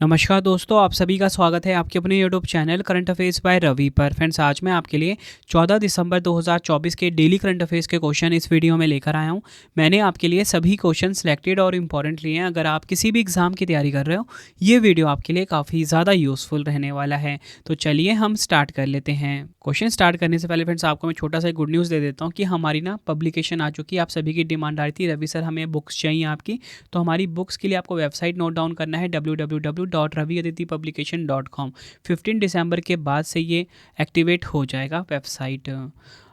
नमस्कार दोस्तों, आप सभी का स्वागत है आपके अपने YouTube channel current affairs by Ravi पर। फ्रेंड्स, आज मैं आपके लिए 14 दिसंबर 2024 के डेली करंट अफेयर्स के क्वेश्चन इस वीडियो में लेकर आया हूं। मैंने आपके लिए सभी क्वेश्चन सिलेक्टेड और इम्पॉर्टेंट लिए हैं। अगर आप किसी भी एग्जाम की तैयारी कर रहे हो, ये वीडियो आपके लिए काफ़ी ज़्यादा यूजफुल रहने वाला है। तो चलिए हम स्टार्ट कर लेते हैं। क्वेश्चन स्टार्ट करने से पहले फ्रेंड्स, आपको मैं छोटा सा गुड न्यूज़ दे देता हूँ कि हमारी ना पब्लिकेशन आ चुकी है। आप सभी की डिमांड आ रही थी, रवि सर हमें बुक्स चाहिए आपकी। तो हमारी बुक्स के लिए आपको वेबसाइट नोट डाउन करना है www.raviaditipublication.com। 15 दिसंबर के बाद से ये एक्टिवेट हो जाएगा वेबसाइट।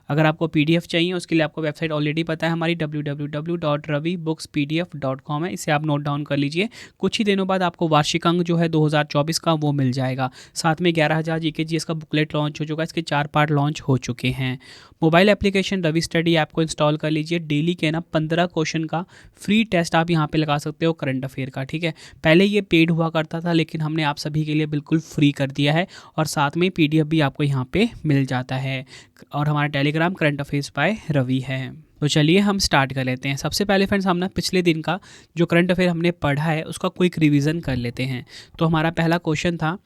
अगर आपको पीडीएफ चाहिए उसके लिए आपको वेबसाइट ऑलरेडी पता है, हमारी www.ravibookspdf.com है। इसे आप नोट डाउन कर लीजिए। कुछ ही दिनों बाद आपको वार्षिक अंक जो है 2024 का वो मिल जाएगा। साथ में 11,000 जीके जीएस का बुकलेट लॉन्च हो चुका है। इसके 4 पार्ट लॉन्च हो चुके हैं। Mobile application Ravi study app को इंस्टॉल कर लीजिए। डेली के ना 15 क्वेश्चन का फ्री टेस्ट आप यहाँ पे लगा सकते हो करंट अफेयर का। ठीक है, पहले ये पेड हुआ करता था, लेकिन हमने आप सभी के लिए बिल्कुल फ्री कर दिया है और साथ में पीडीएफ भी आपको यहाँ पे मिल जाता है। और हमारा Telegram current affairs by Ravi है। तो चलिए हम स्टार्ट कर लेते हैं। सबसे पहले फ्रेंड्स, हम ना पिछले दिन का जो करंट अफेयर हमने पढ़ा है उसका क्विक रिवीजन कर लेते हैं। तो हमारा पहला क्वेश्चन था,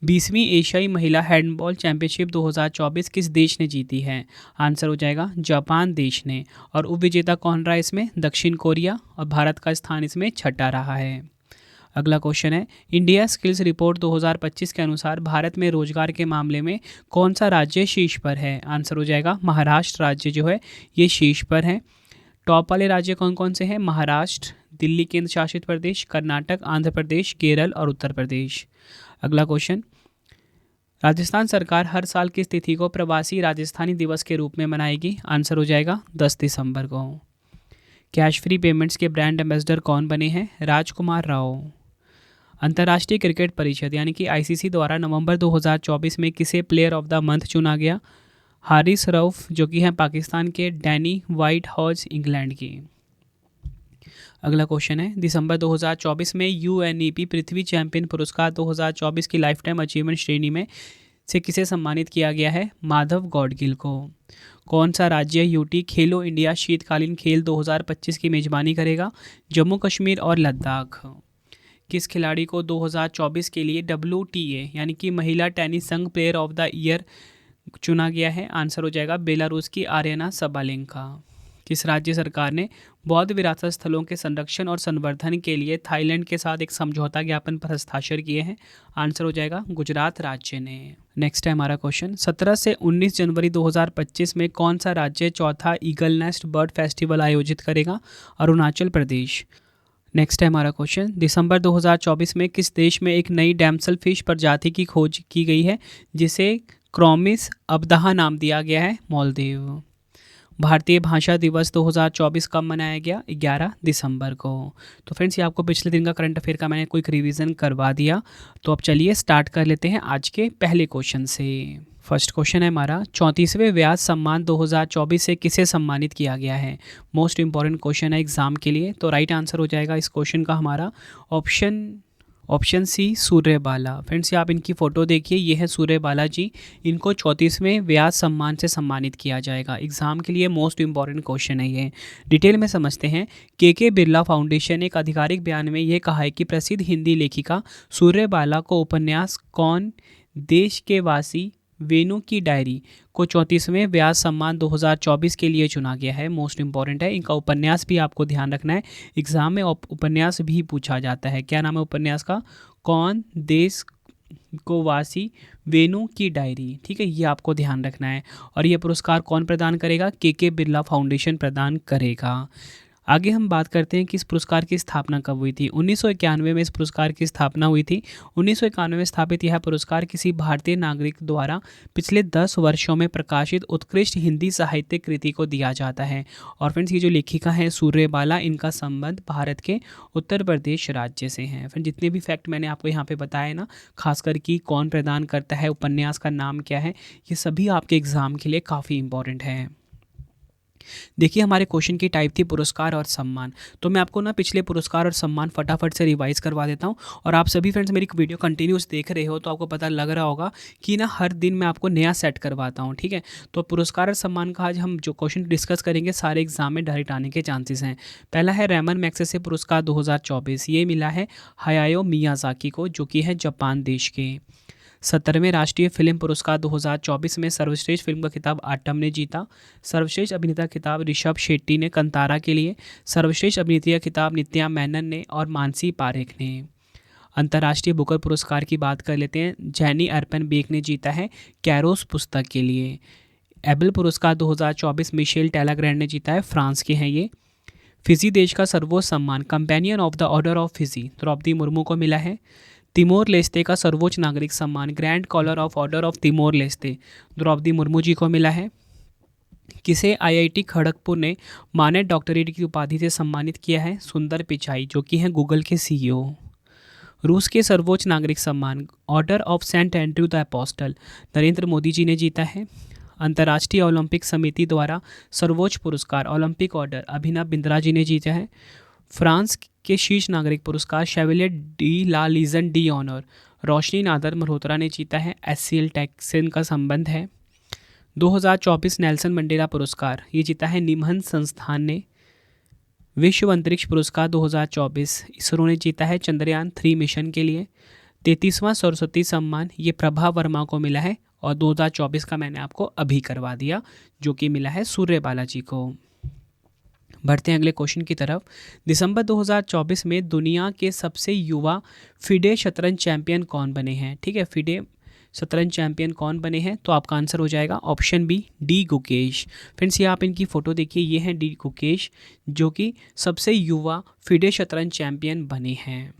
20वीं एशियाई महिला हैंडबॉल चैंपियनशिप 2024 किस देश ने जीती है? आंसर हो जाएगा जापान देश ने। और उपविजेता कौन रहा है इसमें? दक्षिण कोरिया। और भारत का स्थान इसमें छठा रहा है। अगला क्वेश्चन है, इंडिया स्किल्स रिपोर्ट 2025 के अनुसार भारत में रोजगार के मामले में कौन सा राज्य शीर्ष पर है? आंसर हो जाएगा महाराष्ट्र राज्य जो है ये शीर्ष पर है। टॉप वाले राज्य कौन कौन से हैं? महाराष्ट्र, दिल्ली केंद्र शासित प्रदेश, कर्नाटक, आंध्र प्रदेश, केरल और उत्तर प्रदेश। अगला क्वेश्चन, राजस्थान सरकार हर साल किस तिथि को प्रवासी राजस्थानी दिवस के रूप में मनाएगी? आंसर हो जाएगा 10 दिसंबर को। कैश फ्री पेमेंट्स के ब्रांड एम्बेसडर कौन बने हैं? राजकुमार राव। अंतर्राष्ट्रीय क्रिकेट परिषद यानी कि आईसीसी द्वारा नवंबर 2024 में किसे प्लेयर ऑफ द मंथ चुना गया? हारिस रऊफ जो कि हैं पाकिस्तान के, डैनी वाइट हॉज इंग्लैंड की। अगला क्वेश्चन है, दिसंबर 2024 में यूएनईपी पृथ्वी चैंपियन पुरस्कार 2024 की लाइफ टाइम अचीवमेंट श्रेणी में से किसे सम्मानित किया गया है? माधव गौडगिल को। कौन सा राज्य यूटी खेलो इंडिया शीतकालीन खेल 2025 की मेजबानी करेगा? जम्मू कश्मीर और लद्दाख। किस खिलाड़ी को 2024 के लिए WTA यानी कि महिला टेनिस संघ प्लेयर ऑफ द ईयर चुना गया है? आंसर हो जाएगा बेलारूस की आर्यना सबालेंका। किस राज्य सरकार ने बौद्ध विरासत स्थलों के संरक्षण और संवर्धन के लिए थाईलैंड के साथ एक समझौता ज्ञापन पर हस्ताक्षर किए हैं? आंसर हो जाएगा गुजरात राज्य ने। नेक्स्ट है हमारा क्वेश्चन, 17 से 19 जनवरी 2025 में कौन सा राज्य चौथा ईगल नेस्ट बर्ड फेस्टिवल आयोजित करेगा? अरुणाचल प्रदेश। नेक्स्ट है हमारा क्वेश्चन, दिसंबर 2024 में किस देश में एक नई डैमसल फिश प्रजाति की खोज की गई है जिसे क्रोमिस अब्दाहा नाम दिया गया है? मालदीव। भारतीय भाषा दिवस 2024 कब मनाया गया? 11 दिसंबर को। तो फ्रेंड्स, ये आपको पिछले दिन का करंट अफेयर का मैंने क्विक रिवीजन करवा दिया। तो अब चलिए स्टार्ट कर लेते हैं आज के पहले क्वेश्चन से। फर्स्ट क्वेश्चन है हमारा, 34वें व्यास सम्मान 2024 से किसे सम्मानित किया गया है? मोस्ट इंपॉर्टेंट क्वेश्चन है एग्जाम के लिए। तो राइट आंसर हो जाएगा इस क्वेश्चन का हमारा ऑप्शन सी, सूर्यबाला। फ्रेंड्स, ये आप इनकी फ़ोटो देखिए, ये है सूर्यबाला जी। इनको 34वें व्यास सम्मान से सम्मानित किया जाएगा। एग्जाम के लिए मोस्ट इंपॉर्टेंट क्वेश्चन है ये। डिटेल में समझते हैं। के बिरला फाउंडेशन एक आधिकारिक बयान में ये कहा है कि प्रसिद्ध हिंदी लेखिका सूर्यबाला को उपन्यास कौन देश के वासी वेणु की डायरी को 34वें व्यास सम्मान 2024 के लिए चुना गया है। मोस्ट इंपॉर्टेंट है, इनका उपन्यास भी आपको ध्यान रखना है। एग्जाम में उपन्यास भी पूछा जाता है। क्या नाम है उपन्यास का? कौन देश को वासी वेणु की डायरी। ठीक है, ये आपको ध्यान रखना है। और ये पुरस्कार कौन प्रदान करेगा? के बिरला फाउंडेशन प्रदान करेगा। आगे हम बात करते हैं कि इस पुरस्कार की स्थापना कब हुई थी। 1991 में इस पुरस्कार की स्थापना हुई थी। 1991 में स्थापित यह पुरस्कार किसी भारतीय नागरिक द्वारा पिछले 10 वर्षों में प्रकाशित उत्कृष्ट हिंदी साहित्यिक कृति को दिया जाता है। और फ्रेंड्स, ये जो लेखिका हैं सूर्यबाला, इनका संबंध भारत के उत्तर प्रदेश राज्य से हैं। फिर जितने भी फैक्ट मैंने आपको यहाँ पे बताए ना, खासकर कि कौन प्रदान करता है, उपन्यास का नाम क्या है, ये सभी आपके एग्जाम के लिए काफ़ी इंपॉर्टेंट है। देखिए हमारे क्वेश्चन की टाइप थी पुरस्कार और सम्मान। तो मैं आपको ना पिछले पुरस्कार और सम्मान फटाफट से रिवाइज करवा देता हूँ। और आप सभी फ्रेंड्स मेरी वीडियो कंटिन्यूस देख रहे हो तो आपको पता लग रहा होगा कि ना हर दिन मैं आपको नया सेट करवाता हूँ, ठीक है। तो पुरस्कार और सम्मान का आज हम जो क्वेश्चन डिस्कस करेंगे सारे एग्जाम में डायरेक्ट आने के चांसेस हैं। पहला है रैमन मैग्सेसे पुरस्कार 2024, ये मिला है हायाओ मियाजाकी को, जो कि है जापान देश के। 17वें राष्ट्रीय फिल्म पुरस्कार 2024 में सर्वश्रेष्ठ फिल्म का खिताब आटम ने जीता। सर्वश्रेष्ठ अभिनेता खिताब ऋषभ शेट्टी ने कंतारा के लिए। सर्वश्रेष्ठ अभिनेत्री का खिताब नित्या मेनन ने और मानसी पारेख ने। अंतर्राष्ट्रीय बुकर पुरस्कार की बात कर लेते हैं। जैनी अर्पन बेक ने जीता है कैरोस पुस्तक के लिए। एबल पुरस्कार 2024 मिशेल टेलाग्रैंड ने जीता है, फ्रांस के हैं ये। फिजी देश का सर्वोच्च सम्मान Companion of the Order of Fiji Draupadi Murmu को मिला है। तिमोर लेस्ते का सर्वोच्च नागरिक सम्मान Grand Collar of Order of Timor Leste Draupadi Murmu ji को मिला है। किसे आईआईटी खड़गपुर ने मानद डॉक्टरेट की उपाधि से सम्मानित किया है? सुंदर पिचाई, जो कि हैं गूगल के सीईओ। रूस के सर्वोच्च नागरिक सम्मान Order of Saint Andrew the Apostle Narendra Modi ji ने जीता है। अंतर्राष्ट्रीय ओलंपिक समिति द्वारा सर्वोच्च पुरस्कार ओलंपिक ऑर्डर अभिनव बिंद्रा जी ने जीता है। फ्रांस के शीर्ष नागरिक पुरस्कार Chevalier de la Legion de Honour Roshni Nadar Malhotra ने जीता है, एचसीएल टैक्स से इनका संबंध है। 2024 नेल्सन मंडेला पुरस्कार ये जीता है निमहन संस्थान ने। विश्व अंतरिक्ष पुरस्कार 2024 इसरो ने जीता है चंद्रयान 3 मिशन के लिए। 33वां सरस्वती सम्मान ये प्रभा वर्मा को मिला है और 2024 का मैंने आपको अभी करवा दिया, जो कि मिला है सूर्य बालाजी को। बढ़ते हैं अगले क्वेश्चन की तरफ। दिसंबर 2024 में दुनिया के सबसे युवा फिडे शतरंज चैंपियन कौन बने हैं? ठीक है, फिडे शतरंज चैंपियन कौन बने हैं? तो आपका आंसर हो जाएगा option B D Gukesh. Friends ये आप इनकी फ़ोटो देखिए, ये हैं डी गुकेश, जो कि सबसे युवा फिडे शतरंज चैंपियन बने हैं।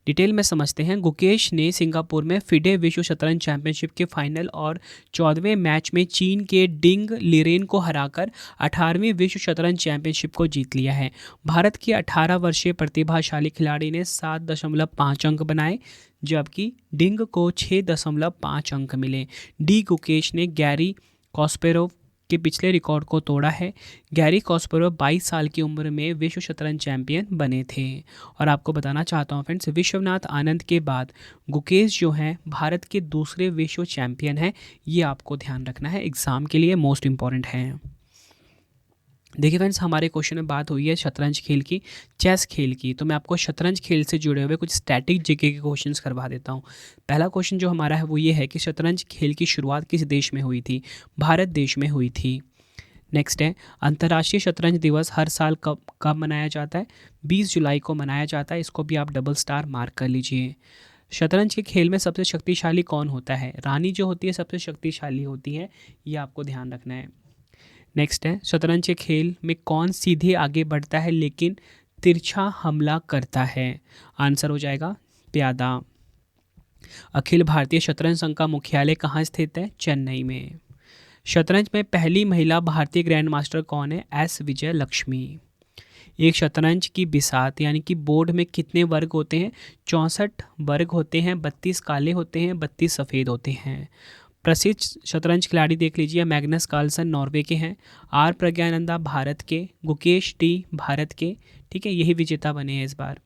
डिटेल में समझते हैं। गुकेश ने सिंगापुर में फिडे विश्व शतरंज चैंपियनशिप के फाइनल और 14वें मैच में चीन के डिंग लिरेन को हराकर 18वीं विश्व शतरंज चैंपियनशिप को जीत लिया है। भारत के 18 वर्षीय प्रतिभाशाली खिलाड़ी ने 7.5 अंक बनाए, जबकि डिंग को 6.5 अंक मिले। डी गुकेश ने गैरी कॉस्पेरोव के पिछले रिकॉर्ड को तोड़ा है। गैरी कॉस्पेरोव 22 साल की उम्र में विश्व शतरंज चैंपियन बने थे। और आपको बताना चाहता हूँ फ्रेंड्स, विश्वनाथ आनंद के बाद गुकेश जो हैं भारत के दूसरे विश्व चैंपियन हैं। ये आपको ध्यान रखना है, एग्ज़ाम के लिए मोस्ट इम्पॉर्टेंट है। देखिए फ्रेंड्स, हमारे क्वेश्चन में बात हुई है शतरंज खेल की, चेस खेल की। तो मैं आपको शतरंज खेल से जुड़े हुए कुछ स्टैटिक जीके के क्वेश्चंस करवा देता हूँ। पहला क्वेश्चन जो हमारा है वो ये है कि शतरंज खेल की शुरुआत किस देश में हुई थी? भारत देश में हुई थी। नेक्स्ट है अंतर्राष्ट्रीय शतरंज दिवस हर साल कब मनाया जाता है? 20 जुलाई को मनाया जाता है। इसको भी आप डबल स्टार मार्क कर लीजिए। शतरंज के खेल में सबसे शक्तिशाली कौन होता है? रानी जो होती है सबसे शक्तिशाली होती है, ये आपको ध्यान रखना है। नेक्स्ट है शतरंज के खेल में कौन सीधे आगे बढ़ता है लेकिन तिरछा हमला करता है? आंसर हो जाएगा प्यादा। अखिल भारतीय शतरंज संघ का मुख्यालय कहाँ स्थित है? चेन्नई में। शतरंज में पहली महिला भारतीय ग्रैंड मास्टर कौन है? एस विजय लक्ष्मी। एक शतरंज की बिसात यानी कि बोर्ड में कितने वर्ग होते हैं? 64 वर्ग होते हैं। 32 काले होते हैं, 32 सफ़ेद होते हैं। प्रसिद्ध शतरंज खिलाड़ी देख लीजिए, मैग्नस कार्लसन नॉर्वे के हैं, आर प्रज्ञानंदा भारत के, गुकेश टी भारत के, ठीक है, यही विजेता बने हैं इस बार।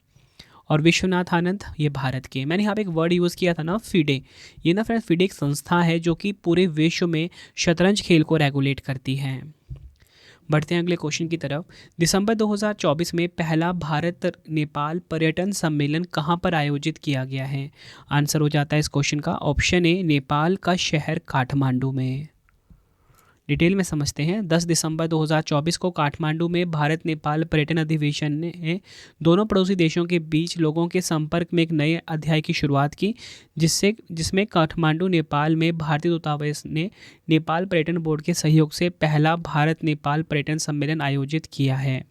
और विश्वनाथ आनंद ये भारत के। मैंने यहाँ पे एक वर्ड यूज़ किया था ना, फिडे। ये ना फ्रेंड्स फिडे एक संस्था है जो कि पूरे विश्व में शतरंज खेल को रेगुलेट करती है। बढ़ते हैं अगले क्वेश्चन की तरफ। दिसंबर 2024 में पहला भारत नेपाल पर्यटन सम्मेलन कहाँ पर आयोजित किया गया है? आंसर हो जाता है इस क्वेश्चन का ऑप्शन ए नेपाल का शहर काठमांडू में। डिटेल में समझते हैं। 10 दिसंबर 2024 को काठमांडू में भारत नेपाल पर्यटन अधिवेशन ने दोनों पड़ोसी देशों के बीच लोगों के संपर्क में एक नए अध्याय की शुरुआत की, जिसमें काठमांडू नेपाल में भारतीय दूतावास ने नेपाल पर्यटन बोर्ड के सहयोग से पहला भारत नेपाल पर्यटन सम्मेलन आयोजित किया है।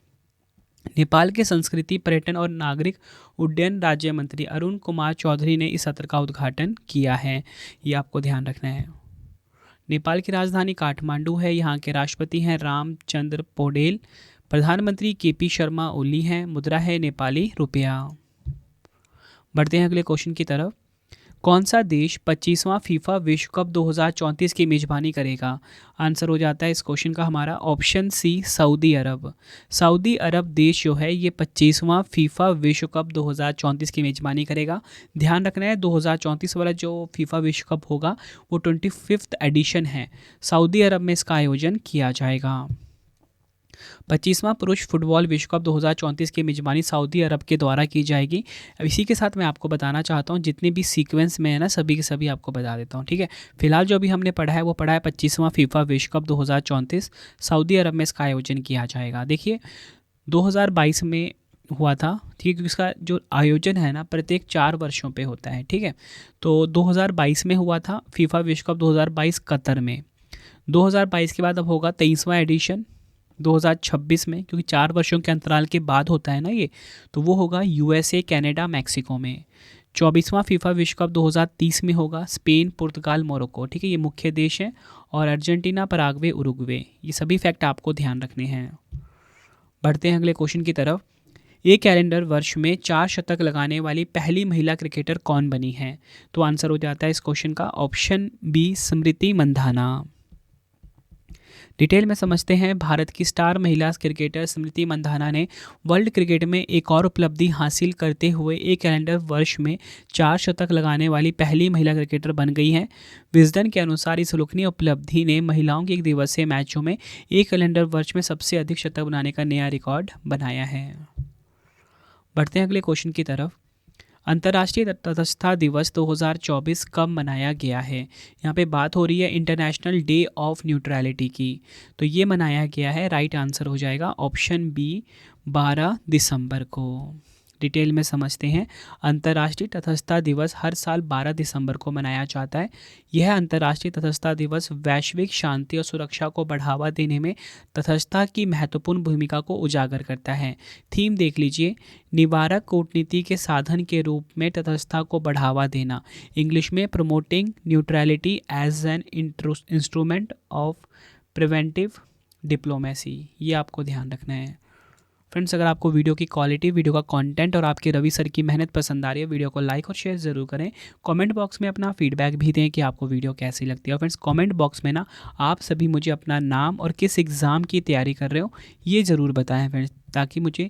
नेपाल के संस्कृति, पर्यटन और नागरिक उड्डयन राज्य मंत्री अरुण कुमार चौधरी ने इस सत्र का उद्घाटन किया है। ये आपको ध्यान रखना है। नेपाल की राजधानी काठमांडू है। यहाँ के राष्ट्रपति हैं रामचंद्र पौडेल। प्रधानमंत्री केपी शर्मा ओली हैं। मुद्रा है नेपाली रुपया। बढ़ते हैं अगले क्वेश्चन की तरफ। कौन सा देश 25वां फीफा विश्व कप 2034 की मेज़बानी करेगा? आंसर हो जाता है इस क्वेश्चन का हमारा ऑप्शन सी, सऊदी अरब। सऊदी अरब देश जो है ये 25वां फीफा विश्व कप 2034 की मेज़बानी करेगा। ध्यान रखना है 2034 वाला जो फीफा विश्व कप होगा वो 25th एडिशन है। सऊदी अरब में इसका आयोजन किया जाएगा। 25वां पुरुष फुटबॉल विश्व कप 2034 की मेज़बानी सऊदी अरब के द्वारा की जाएगी। अब इसी के साथ मैं आपको बताना चाहता हूँ जितने भी सीक्वेंस में है ना सभी के सभी आपको बता देता हूँ, ठीक है। फिलहाल जो अभी हमने पढ़ा है वो पढ़ा है 25वां फीफा विश्व कप 2034 सऊदी अरब में इसका आयोजन किया जाएगा। देखिए 2022 में हुआ था, ठीक है, क्योंकि इसका जो आयोजन है ना प्रत्येक 4 वर्षों पे होता है, ठीक है। तो 2022 में हुआ था फीफा विश्व कप 2022 कतर में। 2022 के बाद अब होगा 23वां एडिशन 2026 में, क्योंकि 4 वर्षों के अंतराल के बाद होता है ना ये, तो वो होगा यूएसए, कनाडा, मैक्सिको में। 24वां फीफा विश्व कप 2030 में होगा स्पेन, पुर्तगाल, मोरक्को, ठीक है, ये मुख्य देश हैं। और अर्जेंटीना, पराग्वे, उरुग्वे, ये सभी फैक्ट आपको ध्यान रखने हैं। बढ़ते हैं अगले क्वेश्चन की तरफ। एक कैलेंडर वर्ष में 4 शतक लगाने वाली पहली महिला क्रिकेटर कौन बनी है? तो आंसर हो जाता है इस क्वेश्चन का option B, Smriti Mandhana. Detail में समझते हैं। भारत की स्टार महिला क्रिकेटर स्मृति मंधाना ने वर्ल्ड क्रिकेट में एक और उपलब्धि हासिल करते हुए एक कैलेंडर वर्ष में 4 शतक लगाने वाली पहली महिला क्रिकेटर बन गई हैं। विजडन के अनुसार इस उल्लेखनीय उपलब्धि ने महिलाओं के एक दिवसीय मैचों में एक कैलेंडर वर्ष में सबसे अधिक शतक बनाने का नया रिकॉर्ड बनाया है। बढ़ते हैं अगले क्वेश्चन की तरफ। अंतर्राष्ट्रीय तटस्थता दिवस 2024 कब मनाया गया है? यहाँ पे बात हो रही है इंटरनेशनल डे ऑफ न्यूट्रलिटी की। तो ये मनाया गया है, राइट आंसर हो जाएगा ऑप्शन बी, 12 दिसंबर को। डिटेल में समझते हैं। अंतर्राष्ट्रीय तटस्थता दिवस हर साल 12 दिसंबर को मनाया जाता है। यह अंतर्राष्ट्रीय तटस्थता दिवस वैश्विक शांति और सुरक्षा को बढ़ावा देने में तटस्थता की महत्वपूर्ण भूमिका को उजागर करता है। थीम देख लीजिए, निवारक कूटनीति के साधन के रूप में तटस्थता को बढ़ावा देना। इंग्लिश में promoting neutrality as an instrument of preventive diplomacy. ये आपको ध्यान रखना है। फ्रेंड्स, अगर आपको वीडियो की क्वालिटी, वीडियो का कंटेंट और आपके रवि सर की मेहनत पसंद आ रही है, वीडियो को लाइक और शेयर ज़रूर करें। कमेंट बॉक्स में अपना फीडबैक भी दें कि आपको वीडियो कैसी लगती है। और फ्रेंड्स, कमेंट बॉक्स में ना आप सभी मुझे अपना नाम और किस एग्ज़ाम की तैयारी कर रहे हो ये ज़रूर बताएं फ्रेंड्स, ताकि मुझे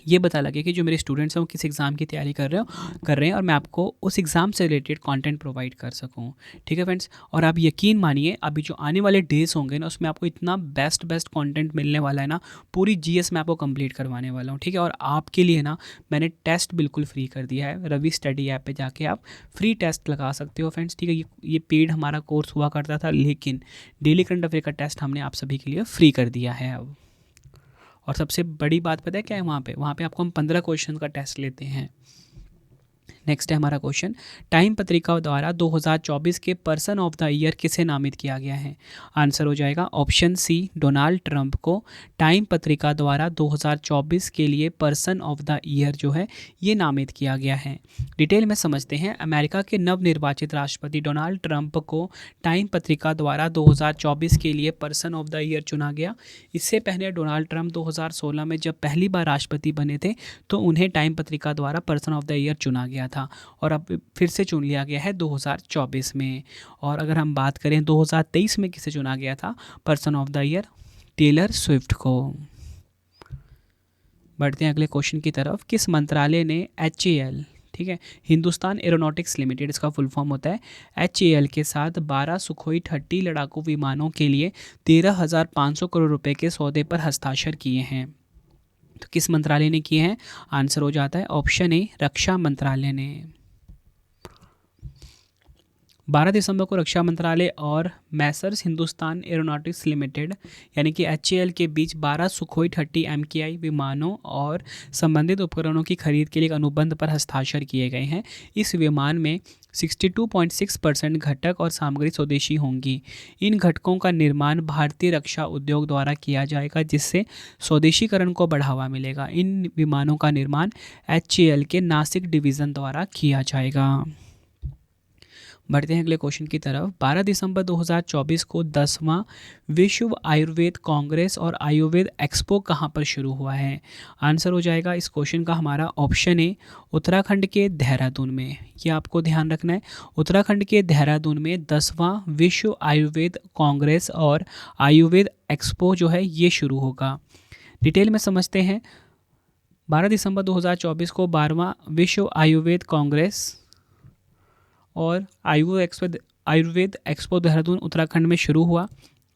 ये पता लगे कि जो मेरे स्टूडेंट्स हैं वो किस एग्ज़ाम की तैयारी कर रहे हैं और मैं आपको उस एग्ज़ाम से रिलेटेड कंटेंट प्रोवाइड कर सकूं। ठीक है फ्रेंड्स, और आप यकीन मानिए अभी जो आने वाले डेज़ होंगे ना उसमें आपको इतना बेस्ट कंटेंट मिलने वाला है ना, पूरी जीएस मैं आपको कंप्लीट करवाने वाला हूँ। ठीक है, और आपके लिए ना मैंने टेस्ट बिल्कुल फ्री कर दिया है। रवि स्टडी ऐप पर जाके आप फ्री टेस्ट लगा सकते हो फ्रेंड्स। ठीक है, ये पेड हमारा कोर्स हुआ करता था, लेकिन डेली करंट अफेयर का टेस्ट हमने आप सभी के लिए फ्री कर दिया है अब। और सबसे बड़ी बात पता है क्या है, वहाँ पे आपको हम 15 क्वेश्चन का टेस्ट लेते हैं। नेक्स्ट है हमारा क्वेश्चन, टाइम पत्रिका द्वारा 2024 के पर्सन ऑफ द ईयर किसे नामित किया गया है? आंसर हो जाएगा ऑप्शन सी, डोनाल्ड ट्रंप को टाइम पत्रिका द्वारा 2024 के लिए पर्सन ऑफ द ईयर जो है ये नामित किया गया है। डिटेल में समझते हैं। अमेरिका के नवनिर्वाचित राष्ट्रपति डोनाल्ड ट्रंप को टाइम पत्रिका द्वारा 2024 के लिए पर्सन ऑफ द ईयर चुना गया। इससे पहले डोनाल्ड ट्रंप 2016 में जब पहली बार राष्ट्रपति बने थे तो उन्हें टाइम पत्रिका द्वारा पर्सन ऑफ द ईयर चुना गया था, और अब फिर से चुन लिया गया है 2024 में। और अगर हम बात करें 2023 में किसे चुना गया था person of the year? Taylor Swift को। बढ़ते हैं अगले क्वेश्चन की तरफ। किस मंत्रालय ने HAL, ठीक है, हिंदुस्तान एरोनॉटिक्स लिमिटेड इसका फुल फॉर्म होता है, HAL के साथ 12 सुखोई 30 लड़ाकू विमानों के लिए 13,500 करोड़ रुपए के सौदे पर हस्ताक्षर किए हैं? तो किस मंत्रालय ने किए हैं? आंसर हो जाता है ऑप्शन ए, रक्षा मंत्रालय ने। 12 दिसंबर को रक्षा मंत्रालय और मैसर्स हिंदुस्तान एरोनॉटिक्स लिमिटेड यानी कि HAL के बीच 12 सुखोई 30 MKI विमानों और संबंधित उपकरणों की खरीद के लिए एक अनुबंध पर हस्ताक्षर किए गए हैं। इस विमान में 62.6% घटक और सामग्री स्वदेशी होंगी। इन घटकों का निर्माण भारतीय रक्षा उद्योग द्वारा किया जाएगा, जिससे स्वदेशीकरण को बढ़ावा मिलेगा। इन विमानों का निर्माण HAL के नासिक डिवीज़न द्वारा किया जाएगा। बढ़ते हैं अगले क्वेश्चन की तरफ। 12 दिसंबर 2024 को 10वां विश्व आयुर्वेद कांग्रेस और आयुर्वेद एक्सपो कहाँ पर शुरू हुआ है? आंसर हो जाएगा इस क्वेश्चन का हमारा ऑप्शन ए, उत्तराखंड के देहरादून में। ये आपको ध्यान रखना है, उत्तराखंड के देहरादून में 10वां विश्व आयुर्वेद कांग्रेस और आयुर्वेद एक्सपो जो है ये शुरू होगा। डिटेल में समझते हैं। 12 दिसंबर 2024 को 12वां विश्व आयुर्वेद कांग्रेस और आयुर्वेद एक्सपो देहरादून उत्तराखंड में शुरू हुआ।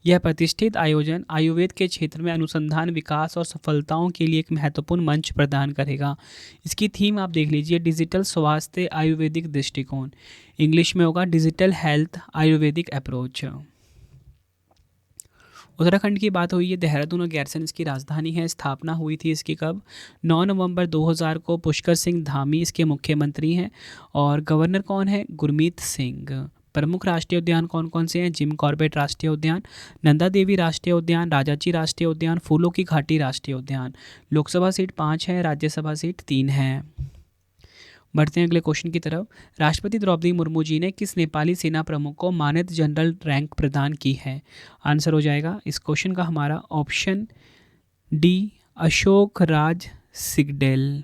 यह प्रतिष्ठित आयोजन आयुर्वेद के क्षेत्र में अनुसंधान, विकास और सफलताओं के लिए एक महत्वपूर्ण मंच प्रदान करेगा। इसकी थीम आप देख लीजिए, डिजिटल स्वास्थ्य आयुर्वेदिक दृष्टिकोण, इंग्लिश में होगा digital health Ayurvedic approach. Uttarakhand की बात हुई है, देहरादून और गैरसैंण इसकी राजधानी है। स्थापना हुई थी इसकी कब? 9 नवंबर 2000 को। पुष्कर सिंह धामी इसके मुख्यमंत्री हैं और गवर्नर कौन है? गुरमीत सिंह। प्रमुख राष्ट्रीय उद्यान कौन कौन से हैं? जिम कॉर्बेट राष्ट्रीय उद्यान, नंदा देवी राष्ट्रीय उद्यान, राजाजी राष्ट्रीय उद्यान, फूलों की घाटी राष्ट्रीय उद्यान। लोकसभा सीट 5 है, राज्यसभा सीट 3 है। बढ़ते हैं अगले क्वेश्चन की तरफ। राष्ट्रपति द्रौपदी मुर्मू जी ने किस नेपाली सेना प्रमुख को मानद जनरल रैंक प्रदान की है? आंसर हो जाएगा इस क्वेश्चन का हमारा ऑप्शन डी, अशोक राज सिगडेल।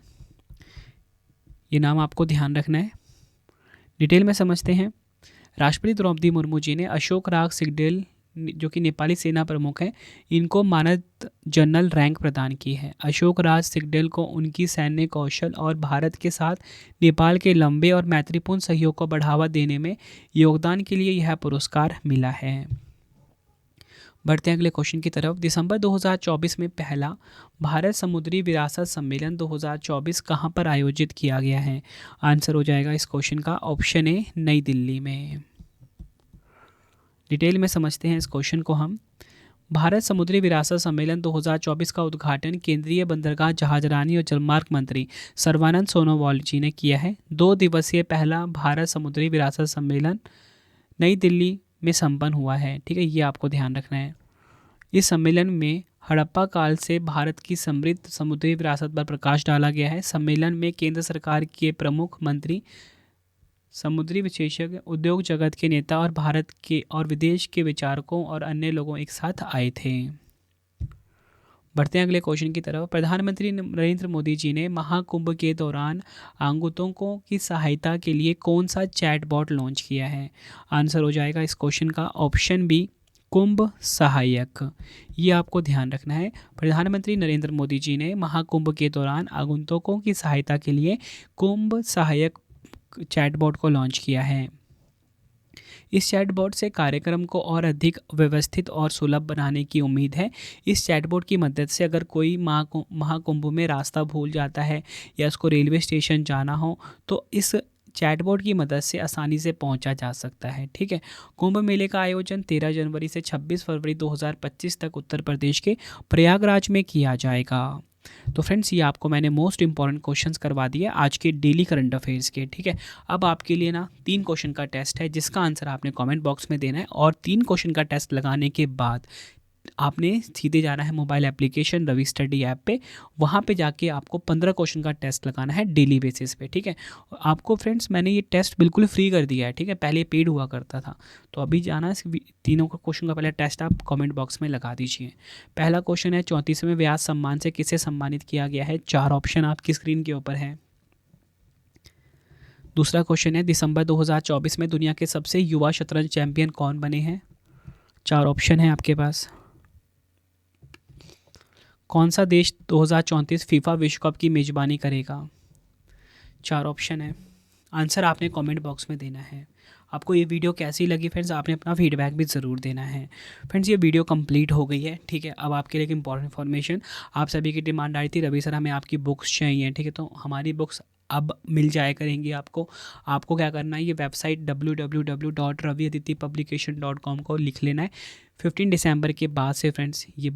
ये नाम आपको ध्यान रखना है। डिटेल में समझते हैं। राष्ट्रपति द्रौपदी मुर्मू जी ने अशोक राज सिगडेल जो कि नेपाली सेना प्रमुख हैं, इनको मानद जनरल रैंक प्रदान की है। अशोक राज सिगडेल को उनकी सैन्य कौशल और भारत के साथ नेपाल के लंबे और मैत्रीपूर्ण सहयोग को बढ़ावा देने में योगदान के लिए यह पुरस्कार मिला है। बढ़ते हैं अगले क्वेश्चन की तरफ। दिसंबर 2024 में पहला भारत समुद्री विरासत सम्मेलन 2024 कहाँ पर आयोजित किया गया है? आंसर हो जाएगा इस क्वेश्चन का ऑप्शन ए, नई दिल्ली में। डिटेल में समझते हैं इस क्वेश्चन को हम। भारत समुद्री विरासत सम्मेलन 2024 का उद्घाटन केंद्रीय बंदरगाह, जहाजरानी और जलमार्ग मंत्री सर्बानंद सोनोवाल जी ने किया है। 2 दिवसीय पहला भारत समुद्री विरासत सम्मेलन नई दिल्ली में संपन्न हुआ है। ठीक है, ये आपको ध्यान रखना है। इस सम्मेलन में हड़प्पा काल से भारत की समृद्ध समुद्री विरासत पर प्रकाश डाला गया है। सम्मेलन में केंद्र सरकार के प्रमुख मंत्री, समुद्री विशेषज्ञ, उद्योग जगत के नेता और भारत के और विदेश के विचारकों और अन्य लोगों एक साथ आए थे। बढ़ते हैं अगले क्वेश्चन की तरफ। प्रधानमंत्री नरेंद्र मोदी जी ने महाकुंभ के दौरान आगंतुकों की सहायता के लिए कौन सा चैटबॉट लॉन्च किया है? आंसर हो जाएगा इस क्वेश्चन का ऑप्शन बी, कुंभ सहायक। ये आपको ध्यान रखना है। प्रधानमंत्री नरेंद्र मोदी जी ने महाकुंभ के दौरान आगंतुकों की सहायता के लिए कुंभ सहायक चैटबॉट को लॉन्च किया है। इस चैटबॉट से कार्यक्रम को और अधिक व्यवस्थित और सुलभ बनाने की उम्मीद है। इस चैटबॉट की मदद से अगर कोई महाकुंभ में रास्ता भूल जाता है या उसको रेलवे स्टेशन जाना हो तो इस चैटबॉट की मदद से आसानी से पहुंचा जा सकता है। ठीक है। कुंभ मेले का आयोजन 13 जनवरी से 26 फरवरी 2025 तक उत्तर प्रदेश के प्रयागराज में किया जाएगा। तो फ्रेंड्स, ये आपको मैंने मोस्ट इंपॉर्टेंट क्वेश्चंस करवा दिए आज के डेली करंट अफेयर्स के। ठीक है, अब आपके लिए ना 3 क्वेश्चन का टेस्ट है जिसका आंसर आपने कमेंट बॉक्स में देना है और 3 क्वेश्चन का टेस्ट लगाने के बाद आपने सीधे जाना है mobile application Ravi study app पे। वहाँ पे जाके आपको 15 क्वेश्चन का टेस्ट लगाना है डेली बेसिस पे। ठीक है, आपको फ्रेंड्स मैंने ये टेस्ट बिल्कुल फ्री कर दिया है। ठीक है, पहले पेड हुआ करता था, तो अभी जाना तीनों का क्वेश्चन का पहले टेस्ट आप कमेंट बॉक्स में लगा दीजिए। पहला क्वेश्चन है 34वें व्यास सम्मान से किसे सम्मानित किया गया है? 4 ऑप्शन आपकी स्क्रीन के ऊपर है। दूसरा क्वेश्चन है दिसंबर 2024 में दुनिया के सबसे युवा शतरंज चैंपियन कौन बने हैं? 4 ऑप्शन है आपके पास। कौन सा देश 2034 फीफा विश्व कप की मेजबानी करेगा? 4 ऑप्शन है। आंसर आपने कमेंट बॉक्स में देना है। आपको ये वीडियो कैसी लगी फ्रेंड्स, आपने अपना फीडबैक भी ज़रूर देना है। फ्रेंड्स, ये वीडियो कंप्लीट हो गई है। ठीक है, अब आपके लिए एक इंपॉर्टेंट इन्फॉर्मेशन, आप सभी की डिमांड आ रही थी रवि सर हमें आपकी बुक्स चाहिए। ठीक है, तो हमारी बुक्स अब मिल जाया करेंगी आपको क्या करना है, ये वेबसाइट www.raviaditipublication.com को लिख लेना है। 15 दिसंबर के बाद से फ्रेंड्स ये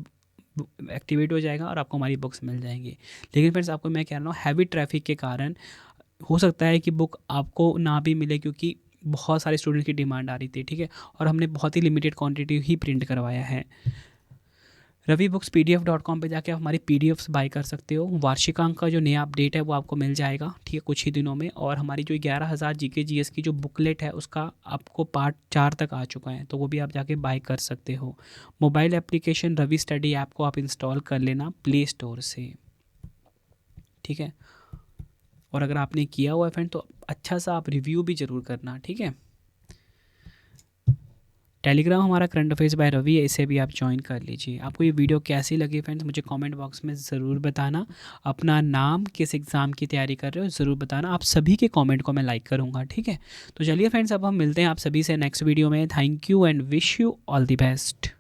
एक्टिवेट हो जाएगा और आपको हमारी बुक्स मिल जाएंगी। लेकिन फ्रेंड्स, आपको मैं कह रहा हूँ हैवी ट्रैफिक के कारण हो सकता है कि बुक आपको ना भी मिले, क्योंकि बहुत सारे स्टूडेंट की डिमांड आ रही थी। ठीक है, और हमने बहुत ही लिमिटेड क्वांटिटी ही प्रिंट करवाया है। ravibookspdf.com पे जाके आप हमारी पीडीएफ्स बाय कर सकते हो। वार्षिकांक का जो नया अपडेट है वो आपको मिल जाएगा, ठीक है, कुछ ही दिनों में। और हमारी जो 11,000 जीके जीएस की जो बुकलेट है उसका आपको पार्ट 4 तक आ चुका है, तो वो भी आप जाके बाय कर सकते हो। Mobile application Ravi study app को आप इंस्टॉल कर लेना प्ले स्टोर से, ठीक है। और अगर आपने किया हुआ है फ्रेंड तो अच्छा सा आप रिव्यू भी ज़रूर करना, ठीक है। टेलीग्राम हमारा करंट अफेयर्स बाय रवि है, इसे भी आप ज्वाइन कर लीजिए। आपको ये वीडियो कैसी लगी फ्रेंड्स, मुझे कमेंट बॉक्स में ज़रूर बताना। अपना नाम, किस एग्ज़ाम की तैयारी कर रहे हो ज़रूर बताना। आप सभी के कमेंट को मैं लाइक करूँगा, ठीक है। तो चलिए फ्रेंड्स, अब हम मिलते हैं आप सभी से नेक्स्ट वीडियो में। Thank you and wish you all the best.